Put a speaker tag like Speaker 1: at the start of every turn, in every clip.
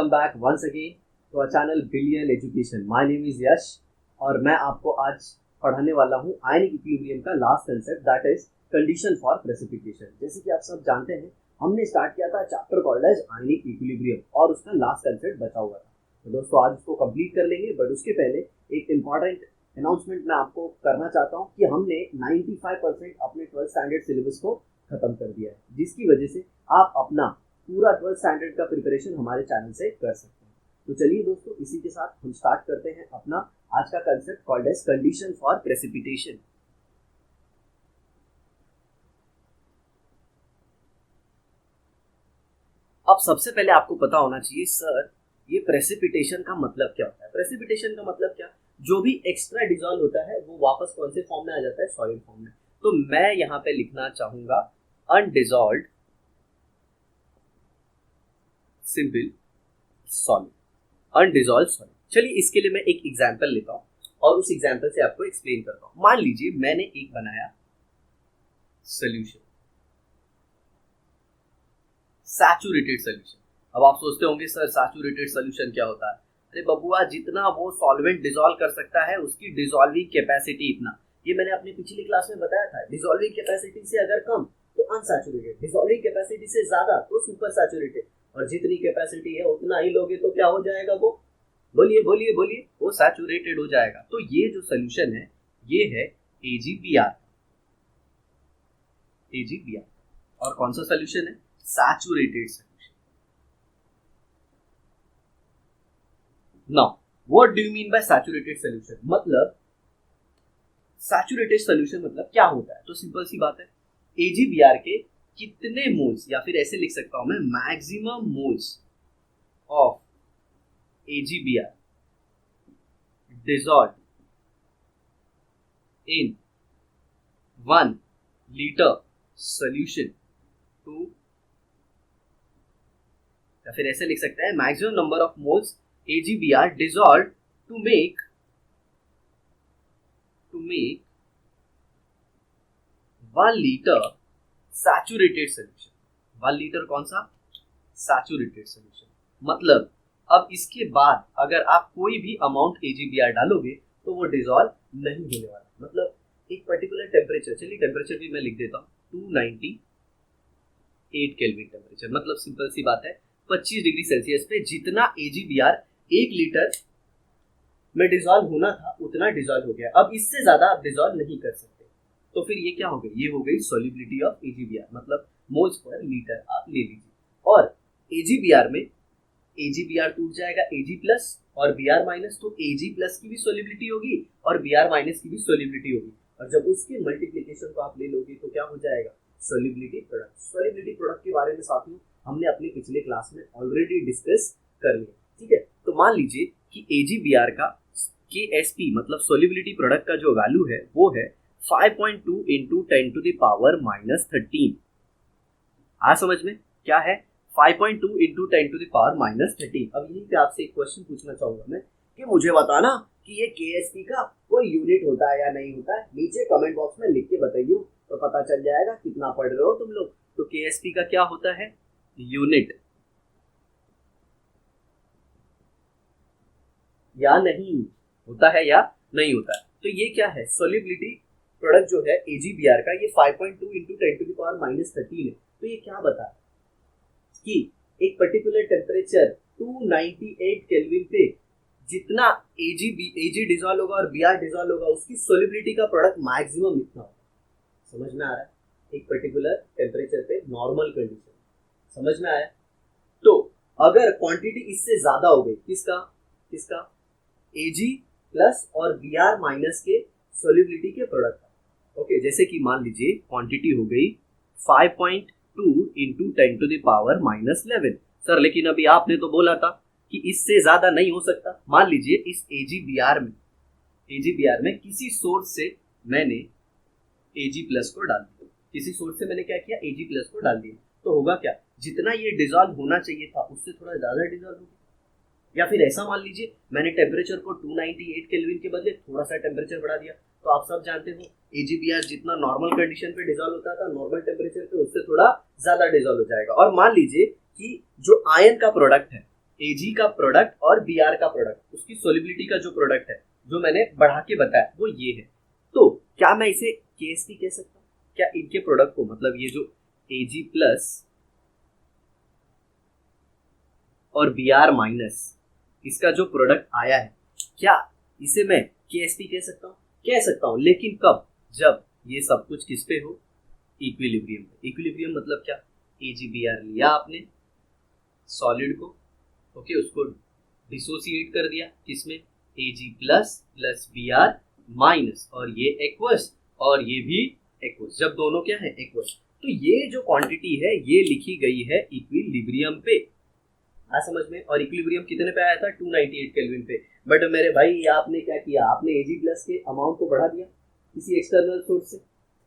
Speaker 1: Welcome back once again to our channel billion education. My name is Yash और मैं आपको आज पढ़ाने वाला हूँ आयनिक इक्विलिब्रियम का last concept, that is condition for precipitation. जैसे कि आप सब जानते हैं, हमने स्टार्ट किया था chapter called as ionic equilibrium और उसका लास्ट कंसेप्ट बचा हुआ था। तो दोस्तों आज उसको कंप्लीट कर लेंगे, बट उसके पहले एक इम्पॉर्टेंट अनाउंसमेंट मैं आपको करना चाहता हूँ कि हमने 95% अपने 12th स्टैंडर्ड सिलेबस को खत्म कर दिया है, जिसकी वजह से आप अपना पूरा 12th स्टैंडर्ड का प्रिपरेशन हमारे चैनल से कर सकते हैं। तो चलिए दोस्तों, इसी के साथ हम स्टार्ट करते हैं अपना आज का concept called as condition for precipitation. अब सबसे पहले आपको पता होना चाहिए सर, ये प्रेसिपिटेशन का मतलब क्या होता है। प्रेसिपिटेशन का मतलब क्या, जो भी एक्स्ट्रा डिसॉल्व होता है वो वापस कौन से फॉर्म में आ जाता है, सॉलिड फॉर्म में। तो मैं यहाँ पे लिखना चाहूंगा अनडिसॉल्व्ड सिंपल सॉलिड, अनडिसॉल्व्ड सॉलिड। चलिए इसके लिए मैं एक एग्जांपल लेता हूं और उस एग्जांपल से आपको एक्सप्लेन करता हूं। मान लीजिए मैंने एक बनाया सॉल्यूशन, सैचुरेटेड सॉल्यूशन। अब आप सोचते होंगे सर सैचुरेटेड सॉल्यूशन क्या होता है। अरे बबुआ, जितना वो सॉल्वेंट डिसॉल्व कर सकता है उसकी डिसॉल्विंग कैपेसिटी इतना। ये मैंने अपनी पिछली क्लास में बताया था। डिसॉल्विंग कैपेसिटी से अगर कम तो अनसैचुरेटेड, डिसॉल्विंग कैपेसिटी से ज्यादा तो सुपर सैचुरेटेड, और जितनी कैपेसिटी है उतना ही लोगे तो क्या हो जाएगा, वो बोलिए बोलिए बोलिए, वो सैचुरेटेड हो जाएगा। तो ये जो सोल्यूशन है ये है AgBr। AgBr और कौन सा सोल्यूशन है, saturated solution. Now what do you mean by saturated solution, मतलब सैचुरेटेड सोल्यूशन मतलब क्या होता है। तो सिंपल सी बात है, AgBr के कितने मोल्स, या फिर ऐसे लिख सकता हूं मैं, maximum moles of AgBr dissolved in 1 liter solution to, या फिर ऐसे लिख सकते हैं, maximum number of moles AgBr dissolved to make 1 liter saturated solution. 1 litre कौन सा, सैचुरेटेड सोल्यूशन। मतलब अब इसके बाद अगर आप कोई भी अमाउंट AgBr डालोगे तो वो डिसॉल्व नहीं होने वाला। मतलब एक पर्टिकुलर टेम्परेचर, चलिए टेम्परेचर भी मैं लिख देता हूँ 298 केल्विन टेम्परेचर। मतलब सिंपल सी बात है, 25 डिग्री सेल्सियस पे जितना AgBr 1 लीटर में डिसॉल्व होना था उतना डिसॉल्व हो गया। अब इससे ज्यादा आप डिसॉल्व नहीं कर सकते। तो फिर ये क्या हो गई, ये हो गई सॉल्युबिलिटी ऑफ AgBr, मतलब मोल्स पर लीटर आप ले लीजिए। और AgBr में AgBr टूट जाएगा Ag प्लस और Br माइनस, तो Ag प्लस की भी सॉल्युबिलिटी होगी और Br माइनस की भी सॉल्युबिलिटी होगी। और जब उसके मल्टीप्लिकेशन को आप ले लोगे तो क्या हो जाएगा, सॉल्युबिलिटी प्रोडक्ट। सॉल्युबिलिटी प्रोडक्ट के बारे में साथियों हमने अपने पिछले क्लास में ऑलरेडी डिस्कस कर लिया, ठीक है। तो मान लीजिए कि AgBr का KSP मतलब सॉल्युबिलिटी प्रोडक्ट का जो वैल्यू है वो है 5.2 into 10 to the power minus 13। आ समझ में क्या है, 5.2 into 10 to the power minus 13। अब यहीं पे आपसे एक क्वेश्चन पूछना चाहूंगा मैं कि मुझे बताना कि ये KSP का कोई यूनिट होता है या नहीं होता है। नीचे कमेंट बॉक्स में लिख के बताइए, तो पता चल जाएगा कितना पढ़ रहे हो तुम लोग। तो KSP का क्या होता है, यूनिट या नहीं होता है, या नहीं होता है। तो ये क्या है, सॉल्युबिलिटी प्रोडक्ट जो है AgBr का, ये 5.2 into 10 to the power minus 13 है। तो ये क्या बता कि एक पर्टिकुलर टेम्परेचर 298 केल्विन पे जितना Ag डिसॉल्व होगा और Br डिसॉल्व होगा उसकी सॉल्युबिलिटी का प्रोडक्ट मैक्सिमम इतना होगा। समझ में आ रहा है, एक पर्टिकुलर टेम्परेचर पे नॉर्मल कंडीशन, समझ में आया। तो अगर क्वांटिटी इससे ज्यादा हो गई, किसका Ag प्लस और Br माइनस के सॉल्युबिलिटी के प्रोडक्ट, ओके। जैसे कि मान लीजिए क्वांटिटी हो गई 5.2 into 10 to the power minus 11। Sir लेकिन अभी आपने तो बोला था कि इससे ज्यादा नहीं हो सकता। मान लीजिए इस AgBr में किसी सोर्स से मैंने Ag प्लस को डाल दिया, किसी सोर्स से मैंने क्या किया, Ag प्लस को डाल दिया। तो होगा क्या, जितना ये डिसॉल्व होना चाहिए था उससे थोड़ा ज्यादा डिसॉल्व होगा। या फिर ऐसा मान लीजिए मैंने टेम्परेचर को 298 केल्विन के बदले थोड़ा सा टेम्परेचर बढ़ा दिया। तो आप सब जानते हो AgBr जितना नॉर्मल कंडीशन पे डिसॉल्व होता था नॉर्मल टेम्परेचर पे, उससे थोड़ा ज्यादा डिसॉल्व हो जाएगा। और मान लीजिए कि जो आयन का प्रोडक्ट है Ag का प्रोडक्ट और Br का प्रोडक्ट, उसकी सोलिबिलिटी का जो प्रोडक्ट है जो मैंने बढ़ा के बताया वो ये है। तो क्या मैं इसे KSP कह सकता हूँ? क्या इनके प्रोडक्ट को, मतलब ये जो Ag प्लस और Br माइनस इसका जो प्रोडक्ट आया है, क्या इसे मैं KSP कह सकता हूँ? कह सकता हूँ, लेकिन कब? जब ये सब कुछ किस पे हो? इक्विलिब्रियम पे। इक्विलिब्रियम मतलब क्या? AgBr लिया आपने सॉलिड को, ओके, उसको डिसोसिएट कर दिया किसमें? Ag plus plus Br minus, और ये एक्वस और ये भी एक्वस, जब दोनों क्या है? एक्वस। तो ये जो क्वांटिटी है ये लिखी गई है इक्विलिब्रियम पे। आ समझ में? और इक्विलिब्रियम कितने पे आया था? 298 केल्विन पे। बट मेरे भाई आपने क्या किया? आपने Ag प्लस के अमाउंट को बढ़ा दिया किसी एक्सटर्नल सोर्स से,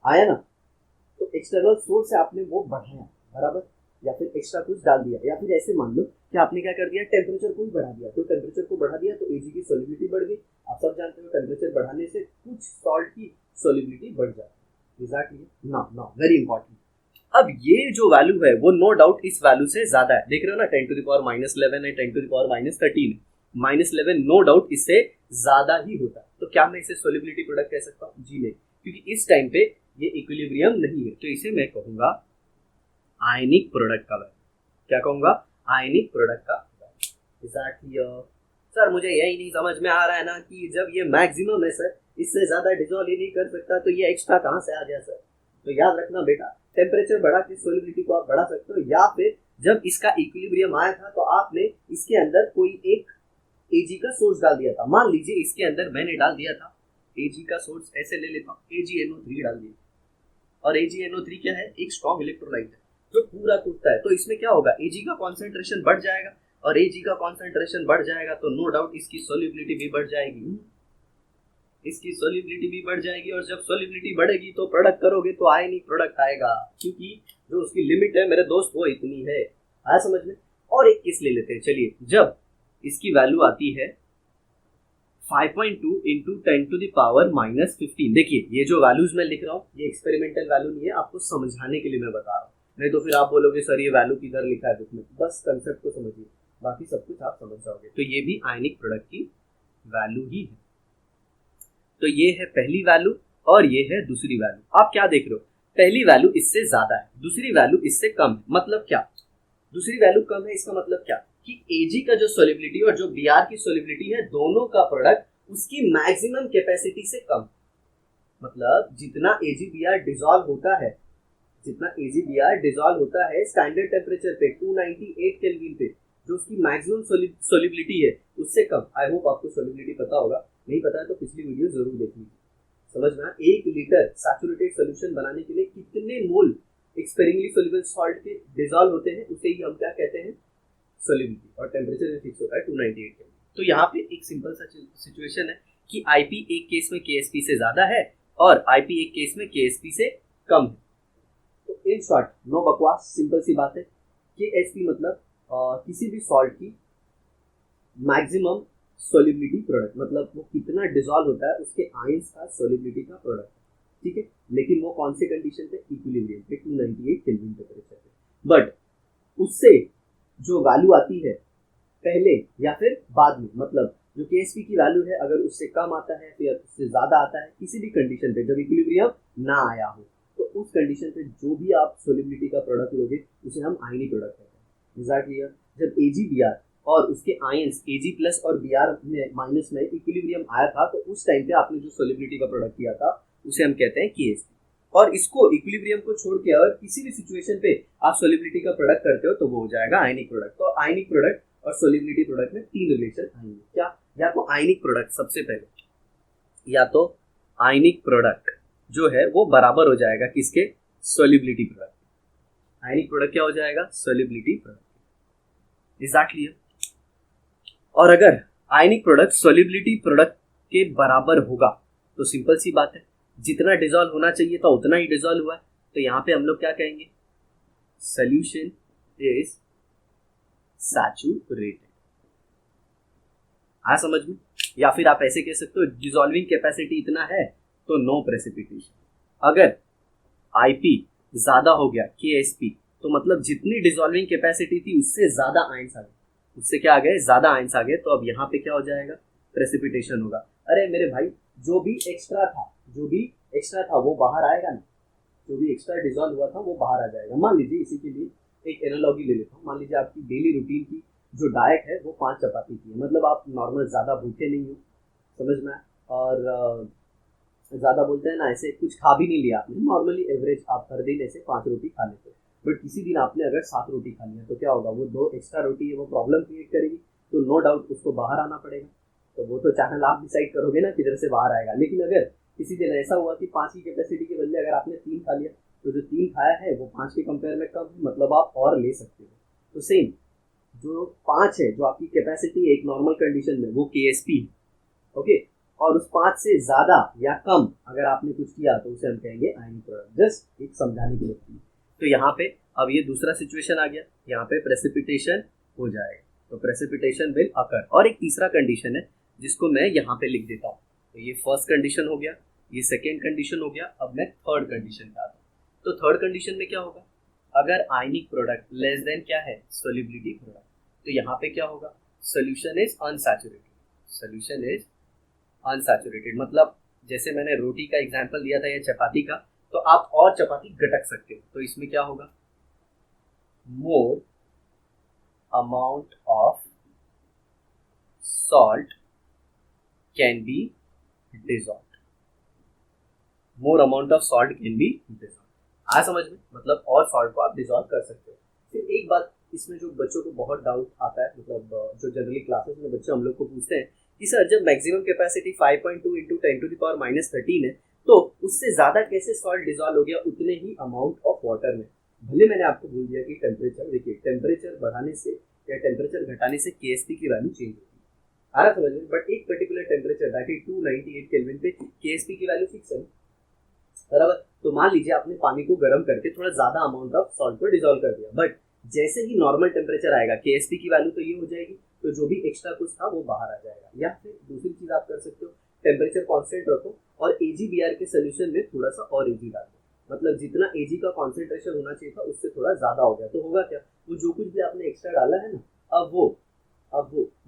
Speaker 1: आया ना? तो एक्सटर्नल सोर्स से आपने वो बढ़ाया, बराबर, या फिर एक्स्ट्रा कुछ डाल दिया, या फिर ऐसे मान लो कि आपने क्या कर दिया? टेम्परेचर को ही बढ़ा दिया। तो टेम्परेचर को बढ़ा दिया तो Ag की सोलिबिलिटी बढ़ गई। आप सब जानते हो टेम्परेचर बढ़ाने से कुछ सॉल्ट की सोलिबिलिटी बढ़ जाती है। एग्जैक्टली, ना वेरी इंपॉर्टेंट। अब ये जो वैल्यू है वो नो डाउट इस वैल्यू से ज्यादा है, देख रहे हो ना? 10 टू द पावर -11 है, 10 टू द पावर -13 है। -11 नो डाउट इससे ज्यादा ही होता है। तो क्या मैं इसे सोलिबिलिटी प्रोडक्ट कह सकता हूँ? जी नहीं, क्योंकि इस टाइम पे ये इक्विलिब्रियम नहीं है। तो इसे मैं कहूंगा आयनिक प्रोडक्ट का वैल्यू। क्या कहूंगा? आयनिक प्रोडक्ट का value. Is that clear? Sir मुझे यही नहीं समझ में आ रहा है ना कि जब ये मैक्सिमम है सर, इससे ज्यादा डिसॉल्व ही नहीं कर सकता, तो ये एक्स्ट्रा कहाँ से आ गया सर? तो याद रखना बेटा, टेम्परेचर बढ़ा के सोलिबिलिटी को आप बढ़ा सकते हो, या फिर जब इसका इक्विलिब्रियम आया था तो आपने इसके अंदर कोई एक Ag का सोर्स डाल दिया था। मान लीजिए इसके अंदर मैंने डाल दिया था Ag का सोर्स, ऐसे ले लेता हूँ, AgNO3 डाल दिया। और AgNO3 क्या है? एक स्ट्रॉन्ग इलेक्ट्रोलाइट है जो पूरा टूटता है। तो इसमें क्या होगा? Ag का कॉन्सेंट्रेशन बढ़ जाएगा, और Ag का कॉन्सेंट्रेशन बढ़ जाएगा तो नो डाउट इसकी सोलिबिलिटी भी बढ़ जाएगी। इसकी सोलिबिलिटी भी बढ़ जाएगी, और जब सोलिबिलिटी बढ़ेगी तो प्रोडक्ट करोगे तो आयनिक प्रोडक्ट आएगा, क्योंकि जो उसकी लिमिट है मेरे दोस्त वो इतनी है। आया समझ में? और एक केस ले लेते हैं, चलिए। जब इसकी वैल्यू आती है 5.2 इंटू 10 टू द पावर -15। देखिए ये जो वैल्यूज मैं लिख रहा हूँ ये एक्सपेरिमेंटल वैल्यू नहीं है, आपको समझाने के लिए मैं बता रहा हूँ। नहीं तो फिर आप बोलोगे सर ये वैल्यू किधर लिखा है बुक में। बस कंसेप्ट को समझिए, बाकी सब कुछ आप समझ जाओगे। तो ये भी आयनिक प्रोडक्ट की वैल्यू ही है। तो ये है पहली वैल्यू और ये है दूसरी वैल्यू। आप क्या देख रहे हो? पहली वैल्यू इससे ज्यादा है, दूसरी वैल्यू इससे कम है। मतलब क्या? दूसरी वैल्यू कम है, इसका मतलब क्या कि Ag का जो सोलिबिलिटी और जो Br की सोलिबिलिटी है, दोनों का प्रोडक्ट उसकी मैक्सिमम कैपेसिटी से कम। मतलब जितना AgBr डिसॉल्व होता है, जितना AgBr डिसॉल्व होता है स्टैंडर्ड टेम्परेचर पे 298 केल्विन पे, जो उसकी मैक्सिमम सोलिबिलिटी है उससे कम। आई होप आपको सोलिबिलिटी पता होगा, नहीं पता है तो पिछली वीडियो जरूर देख लीजिए। समझना, 1 लीटर सैचुरेटेड सोल्यूशन बनाने के लिए कितने मोल एक्सपेरिमेंटली सोल्यूबल सॉल्ट के डिसॉल्व होते हैं, उसे ही हम क्या कहते हैं? सोलिबिलिटी। और टेम्परेचर भी फिक्स होता है 298 केल्विन। तो यहाँ पे एक सिंपल सा सिचुएशन है कि IP एक केस में KSP से ज्यादा है और IP एक केस में KSP से कम है। तो इन शॉर्ट, नो बकवास, सिंपल सी बात है। KSP मतलब किसी भी सॉल्ट की मैक्सिमम सोलिबिलिटी प्रोडक्ट, मतलब वो कितना डिसॉल्व होता है उसके आयंस का सोलिबिलिटी का प्रोडक्ट, ठीक है। लेकिन वो कौन से कंडीशन पे? इक्विलिब्रियम पे 298 केल्विन टेम्परेचर पे। बट उससे जो वैल्यू आती है पहले या फिर बाद में, मतलब जो KSP की वैल्यू है अगर उससे कम आता है फिर उससे ज्यादा आता है, किसी भी कंडीशन पे जब इक्विलिब्रियम ना आया हो, तो उस कंडीशन पे जो भी आप सोलिबिलिटी का प्रोडक्ट लोगे उसे हम आयनिक प्रोडक्ट कहते हैं। Is that clear? जब AgBr और उसके आयंस Ag प्लस और Br में माइनस में इक्विलिब्रियम आया था, तो उस टाइम पे आपने जो सोलिबिलिटी का प्रोडक्ट किया था उसे हम कहते हैं KSP। और इसको इक्विलिब्रियम को छोड़ के अगर किसी भी सिचुएशन पे आप सोलिबिलिटी का प्रोडक्ट करते हो तो वो हो जाएगा आयनिक प्रोडक्ट। तो आयनिक प्रोडक्ट और सोलिबिलिटी प्रोडक्ट में 3 रिलेशन आएंगे। क्या? या तो आयनिक प्रोडक्ट सबसे पहले, या तो आयनिक प्रोडक्ट जो है वो बराबर हो जाएगा किसके? Solubility product. आयनिक प्रोडक्ट क्या हो जाएगा? Solubility product. Is that clear? और अगर आयनिक प्रोडक्ट सोलिबिलिटी प्रोडक्ट के बराबर होगा तो सिंपल सी बात है, जितना डिसॉल्व होना चाहिए था उतना ही डिसॉल्व हुआ है। तो यहाँ पे हम लोग क्या कहेंगे? Solution is saturated. आ समझ में? या फिर आप ऐसे कह सकते हो डिसॉल्विंग कैपेसिटी इतना है तो नो प्रेसिपिटेशन। अगर IP ज्यादा हो गया KSP, तो मतलब जितनी डिसॉल्विंग कैपेसिटी थी उससे ज्यादा आयंस आ गए। उससे क्या आ गए, ज्यादा आयंस आ गए, तो अब यहाँ पे क्या हो जाएगा, प्रेसिपिटेशन होगा। अरे मेरे भाई, जो भी एक्स्ट्रा था वो बाहर आएगा ना, जो भी एक्स्ट्रा डिजॉल्व हुआ था वो बाहर आ जाएगा। मान लीजिए इसी के लिए एक एनालॉजी ले लेता हूँ, मान लीजिए आपकी डेली रूटीन की जो डाइट है वो 5 चपाती की है, मतलब आप नॉर्मल ज़्यादा भूखे नहीं हो, समझ में आया? और ज़्यादा बोलते हैं ना, ऐसे कुछ खा भी नहीं लिया आपने, नॉर्मली एवरेज आप हर दिन ऐसे 5 रोटी खा लेते हो, बट किसी दिन आपने अगर 7 रोटी खा लिया तो क्या होगा, वो 2 एक्स्ट्रा रोटी है वो प्रॉब्लम क्रिएट करेगी, तो नो डाउट उसको बाहर आना पड़ेगा। तो वो तो चैनल आप डिसाइड करोगे ना किधर से बाहर आएगा। लेकिन अगर किसी दिन ऐसा हुआ कि 5 की कैपेसिटी के बदले अगर आपने 3 खा लिया, तो जो 3 खाया है वो 5 के कंपेयर में कम है, मतलब आप और ले सकते हो। तो सेम जो 5 है, जो आपकी कैपेसिटी है एक नॉर्मल कंडीशन में, वो KSP है, ओके। और उस 5 से ज्यादा या कम अगर आपने कुछ किया तो उसे हम कहेंगे आयनिक प्रोडक्ट, जस्ट एक समझाने के लिए। तो यहाँ पे अब ये दूसरा सिचुएशन आ गया, यहाँ पे प्रेसिपिटेशन हो जाएगा, तो प्रेसिपिटेशन विल अकर। और एक तीसरा कंडीशन है जिसको मैं यहाँ पे लिख देता हूँ। तो ये फर्स्ट कंडीशन हो गया, ये सेकेंड कंडीशन हो गया, अब मैं थर्ड कंडीशन पे आता हूँ। तो थर्ड कंडीशन में क्या होगा, अगर आयनिक प्रोडक्ट लेस देन क्या है, सोल्युबिलिटी प्रोडक्ट, तो यहाँ पे क्या होगा, solution is unsaturated, solution is unsaturated. मतलब जैसे मैंने रोटी का एग्जांपल दिया था या चपाती का, तो आप और चपाती गटक सकते हो, तो इसमें क्या होगा, more amount of salt can be dissolved, more amount of salt can be dissolved. आया समझ में, मतलब और सॉल्ट को आप डिसॉल्व कर सकते हो। फिर एक बात इसमें जो बच्चों को बहुत डाउट आता है, मतलब जो जनरली क्लासेस में बच्चे हम लोग को पूछते हैं कि सर जब मैक्सिमम कैपेसिटी 5.2 इंटू 10⁻⁻13 है, तो उससे ज्यादा कैसे सॉल्ट डिसॉल्व हो गया उतने ही अमाउंट ऑफ वाटर में। भले मैंने आपको बोल दिया कि टेम्परेचर, देखिए टेम्परेचर बढ़ाने से या टेम्परेचर घटाने से KSP की वैल्यू चेंज होती है, आ रहा समझ में, बट एक particular temperature that is 298 kelvin पे KSP की वैल्यू फिक्स है, बराबर। तो मान लीजिए आपने पानी को गर्म करके थोड़ा ज्यादा अमाउंट ऑफ सॉल्ट को डिसॉल्व कर दिया, बट जैसे ही नॉर्मल टेम्परेचर आएगा KSP की वैल्यू तो ये हो जाएगी, तो जो भी एक्स्ट्रा कुछ था वो बाहर आ जाएगा। या फिर दूसरी चीज आप कर सकते हो, टेम्परेचर कांस्टेंट रखो और AgBr के सोल्यूशन में थोड़ा सा और Ag डाल दो, मतलब जितना Ag का कॉन्सेंट्रेशन होना चाहिए था उससे थोड़ा ज्यादा हो गया, तो होगा क्या, वो जो कुछ भी आपने एक्स्ट्रा डाला है ना, अब वो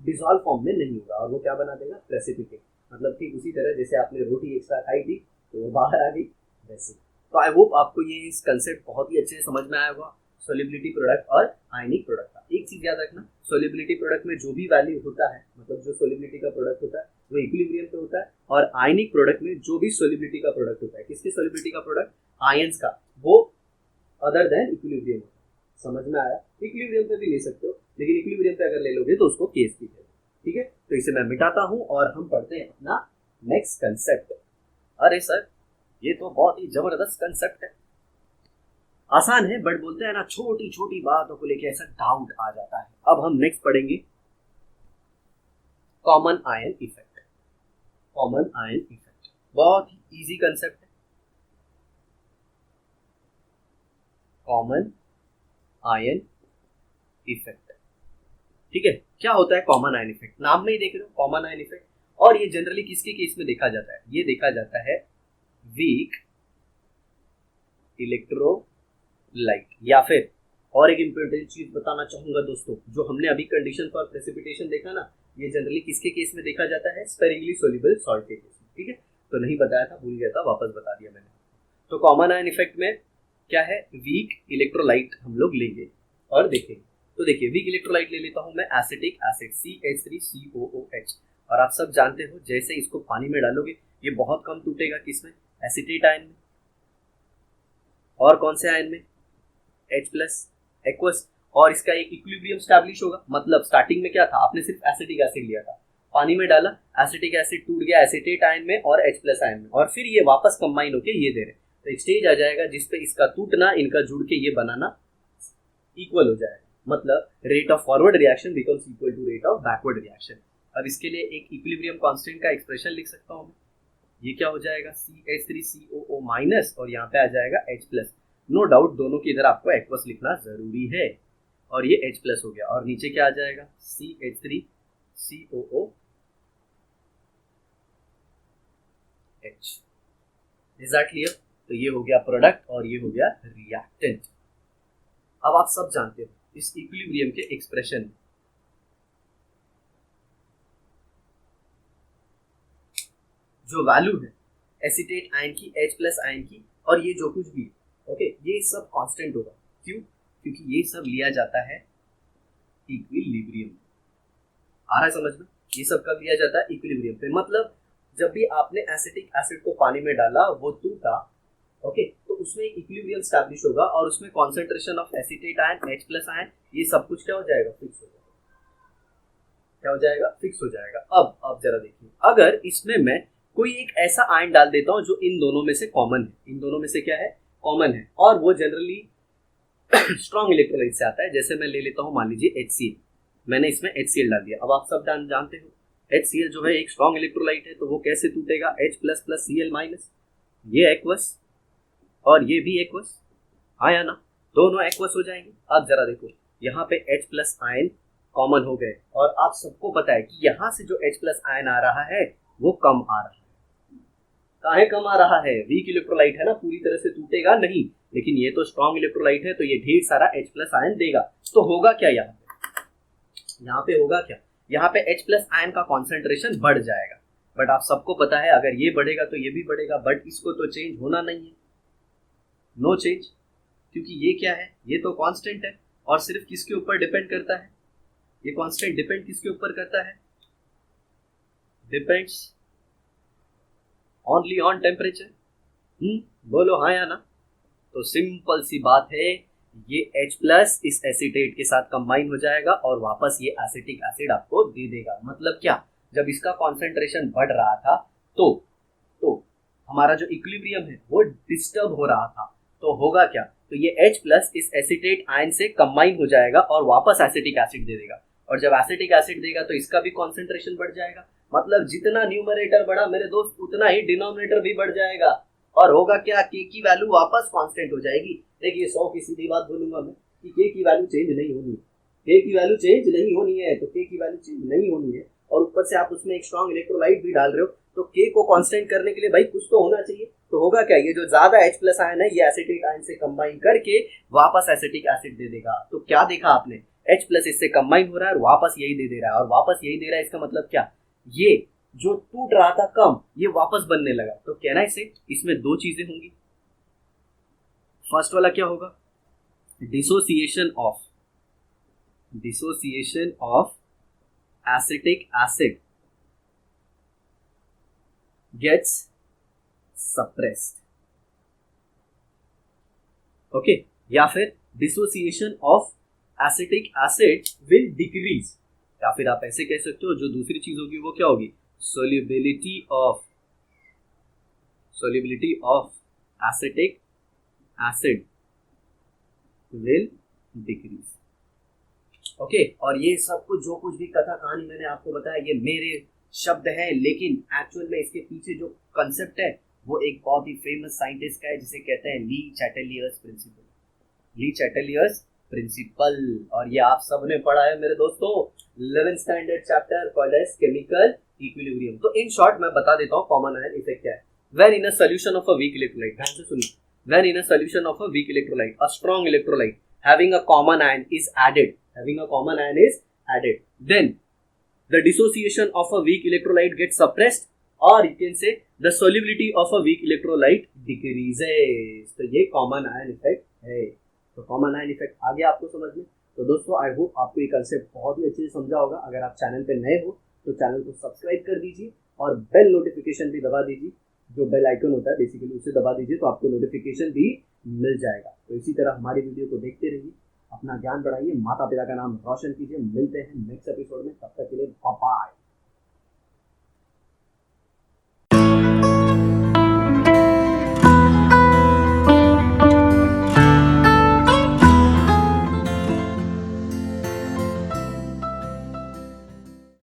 Speaker 1: डिसॉल्व फॉर्म में नहीं होगा और वो क्या बना देगा, प्रेसिपिटेट। मतलब ठीक उसी तरह जैसे आपने रोटी एक्स्ट्रा खाई थी तो वो बाहर आ गई, वैसे। तो आई होप आपको ये इस कंसेप्ट बहुत ही अच्छे से समझ में आया होगा, सोल्युबिलिटी प्रोडक्ट और आयनिक प्रोडक्ट का। एक चीज याद रखना, सोल्युबिलिटी प्रोडक्ट में जो भी वैल्यू होता है, मतलब जो सोल्युबिलिटी का प्रोडक्ट होता है वो इक्विलिब्रियम पे होता है, और आयनिक प्रोडक्ट में जो भी सोल्युबिलिटी का प्रोडक्ट होता है, किसकी सोल्युबिलिटी का प्रोडक्ट, आयंस का, वो अदर देन इक्विलिब्रियम होता है। समझ में आया? इक्विलिब्रियम पे भी ले सकते हो, लेकिन इक्विलिब्रियम पे अगर ले लोगे तो उसको KSP कहते हैं, ठीक है। तो इसे मैं मिटाता हूं और हम पढ़ते हैं अपना नेक्स्ट कंसेप्ट। अरे सर ये तो बहुत ही जबरदस्त कंसेप्ट है, आसान है, बट बोलते हैं ना छोटी छोटी बातों को लेके ऐसा डाउट आ जाता है। अब हम नेक्स्ट पढ़ेंगे common ion effect. Common ion effect बहुत ही इजी कंसेप्ट है, कॉमन आयन इफेक्ट, ठीक है। क्या होता है कॉमन आयन इफेक्ट, नाम में ही देख रहे हो कॉमन आयन इफेक्ट। और ये जनरली किसके केस में देखा जाता है, ये देखा जाता है वीक इलेक्ट्रोलाइट, या फिर और एक इंपॉर्टेंट चीज बताना चाहूंगा दोस्तों, जो हमने अभी कंडीशन फॉर प्रेसिपिटेशन देखा ना, ये जनरली किसके केस में देखा जाता है, स्पेरिंगली सोल्यूबल सॉल्ट के केस में, ठीक है। तो नहीं बताया था, भूल गया था, वापस बता दिया मैंने। तो कॉमन आयन इफेक्ट में क्या है, वीक इलेक्ट्रोलाइट हम लोग लेंगे और देखेंगे। तो देखिए वीक इलेक्ट्रोलाइट ले लेता हूं मैं, एसिटिक एसिड CH3COOH, और आप सब जानते हो जैसे इसको पानी में डालोगे ये बहुत कम टूटेगा, किसमें, एसिटेट आयन में। और कौन से आयन में, H+ एक्वस। और इसका एक इक्विलिब्रियम स्टैब्लिश होगा, मतलब स्टार्टिंग में क्या था, आपने सिर्फ एसिटिक एसिड लिया था, पानी में डाला, एसिटिक एसिड टूट गया एसिटेट आयन में और H+ आयन में, और फिर ये वापस कंबाइन होके ये दे रहे, तो एक स्टेज आ जाएगा जिसपे इसका टूटना, इनका जुड़ के ये बनाना इक्वल हो जाएगा, मतलब rate of forward reaction becomes equal to rate of backward reaction. अब इसके लिए एक इक्विलिब्रियम कांस्टेंट का एक्सप्रेशन लिख सकता हूँ, ये क्या हो जाएगा, CH3COO माइनस, और यहाँ पे आ जाएगा H+। नो डाउट दोनों के इधर आपको एक्वस लिखना जरूरी है, और ये H+ हो गया, और नीचे क्या आ जाएगा, CH3COOH। Is that clear? तो ये हो गया प्रोडक्ट और ये हो गया रिएक्टेंट। अब आप सब जानते हो इस इक्विलिब्रियम के एक्सप्रेशन, जो वैल्यू है एसीटेट आयन की, H प्लस आयन की, और ये जो कुछ भी है, ओके, ये सब कांस्टेंट होगा। क्यों? क्योंकि ये सब लिया जाता है इक्विलिब्रियम। आ रहा है समझ में? ये सब कब लिया जाता है? इक्विलिब्रियम पे। मतलब जब भी आपने एसिटिक एसिड को पानी में डाला, वो टूटा, ओके, तो उसमें एक इक्विलिब्रियम स्टैब्लिश होगा और उसमें concentration of acetate ion, H plus ion, ये सब कुछ क्या हो जाएगा? फिक्स हो जाएगा। क्या हो जाएगा? फिक्स हो जाएगा। अब जरा देखिए, अगर इसमें मैं कोई एक ऐसा आयन डाल देता हूं जो इन दोनों में से कॉमन है, इन दोनों में से क्या है? कॉमन है, और वो जनरली स्ट्रॉन्ग इलेक्ट्रोलाइट से आता है। जैसे मैं ले लेता हूं, मान लीजिए HCl, मैंने इसमें HCl डाल दिया। अब आप सब जानते हो HCl जो है एक स्ट्रॉन्ग इलेक्ट्रोलाइट है, तो वो कैसे टूटेगा? H plus plus Cl minus, ये एक्वस और ये भी एक्वस, हाँ या ना? दोनों एक्वस हो जाएंगे। अब जरा देखो, यहाँ पे H प्लस आयन कॉमन हो गए, और आप सबको पता है कि यहाँ से जो H प्लस आयन आ रहा है वो कम आ रहा है। काहे कम आ रहा है? वीक इलेक्ट्रोलाइट है ना, पूरी तरह से टूटेगा नहीं, लेकिन ये तो स्ट्रॉन्ग इलेक्ट्रोलाइट है, तो ये ढेर सारा H प्लस आयन देगा। तो होगा क्या यहाँ पे? यहाँ पे होगा क्या? यहाँ पे H प्लस आयन का कॉन्सेंट्रेशन बढ़ जाएगा। बट आप सबको पता है अगर ये बढ़ेगा तो ये भी बढ़ेगा, बट इसको तो चेंज होना नहीं है, नो चेंज, क्योंकि ये क्या है? ये तो कांस्टेंट है, और सिर्फ किसके ऊपर डिपेंड करता है? ये कांस्टेंट डिपेंड किसके ऊपर करता है? Depends only on temperature. बोलो हाँ या ना? तो सिंपल सी बात है, ये H प्लस इस एसीटेट के साथ कंबाइन हो जाएगा और वापस ये एसिटिक एसिड आपको दे देगा। मतलब क्या? जब इसका कॉन्सेंट्रेशन बढ़ रहा था तो हमारा जो इक्विलिब्रियम है वो डिस्टर्ब हो रहा था, तो होगा क्या? तो ये H प्लस इस एसीटेट आयन से कंबाइन हो जाएगा और वापस एसिटिक एसिड दे देगा, और जब एसिटिक एसिड देगा तो इसका भी कॉन्सेंट्रेशन बढ़ जाएगा। मतलब जितना न्यूमरेटर बढ़ा मेरे दोस्त, उतना ही डिनोमिनेटर भी बढ़ जाएगा, और होगा क्या? K की वैल्यू वापस कांस्टेंट हो जाएगी। देखिए 100 की सीधी बात बोलूंगा मैं कि K की वैल्यू चेंज नहीं होनी है, K की वैल्यू चेंज नहीं होनी है, तो K की वैल्यू चेंज नहीं होनी है, और ऊपर से आप उसमें एक स्ट्रॉन्ग इलेक्ट्रोलाइट भी डाल रहे हो, तो K को कांस्टेंट करने के लिए भाई कुछ तो होना चाहिए। तो होगा क्या? ये जो ज्यादा H प्लस आयन है ये एसिटिक आयन से कंबाइन करके वापस एसिटिक एसिड दे देगा। तो क्या देखा आपने? H प्लस इससे कंबाइन हो रहा है और वापस यही दे रहा है, और वापस यही दे रहा है, इसका मतलब क्या? ये जो टूट रहा था कम, ये वापस बनने लगा। तो कहना इसे, इसमें दो चीजें होंगी। फर्स्ट वाला क्या होगा? Dissociation of acetic acid gets suppressed, okay, या फिर dissociation of acetic acid will decrease, या फिर आप ऐसे कह सकते हो जो दूसरी चीज होगी वो क्या होगी? solubility of acetic acid will decrease, okay. और ये सब कुछ जो कुछ भी कथा कहानी मैंने आपको बताया ये मेरे शब्द हैं, लेकिन एक्चुअल में इसके पीछे जो कंसेप्ट है वो एक बहुत ही फेमस साइंटिस्ट का है जिसे कहते हैं ली चैटेलियर्स प्रिंसिपल। और ये आप सबने पढ़ा है मेरे दोस्तों, 11th standard chapter called as chemical equilibrium. तो इन शॉर्ट मैं बता देता हूँ कॉमन आयन इफेक्ट क्या है। When in a solution of a weak electrolyte, ध्यान से सुनिए, when in a solution of a weak electrolyte a strong electrolyte having a common ion is added, then the dissociation of a weak electrolyte gets suppressed, or you can say the solubility of a weak electrolyte decreases। तो ये common ion effect है। तो common ion effect आ गया आपको समझ में। तो दोस्तों आई होप आपको ये कंसेप्ट बहुत ही अच्छे से समझा होगा। अगर आप चैनल पे नए हो तो चैनल को सब्सक्राइब कर दीजिए और बेल नोटिफिकेशन भी दबा दीजिए, जो बेल आइकन होता है बेसिकली उसे दबा दीजिए, तो आपको नोटिफिकेशन भी मिल जाएगा। तो इसी तरह हमारी वीडियो को देखते रहिए, अपना ज्ञान बढ़ाइए, माता पिता का नाम रोशन कीजिए। मिलते हैं नेक्स्ट एपिसोड में, तब तक के लिए बाय बाय।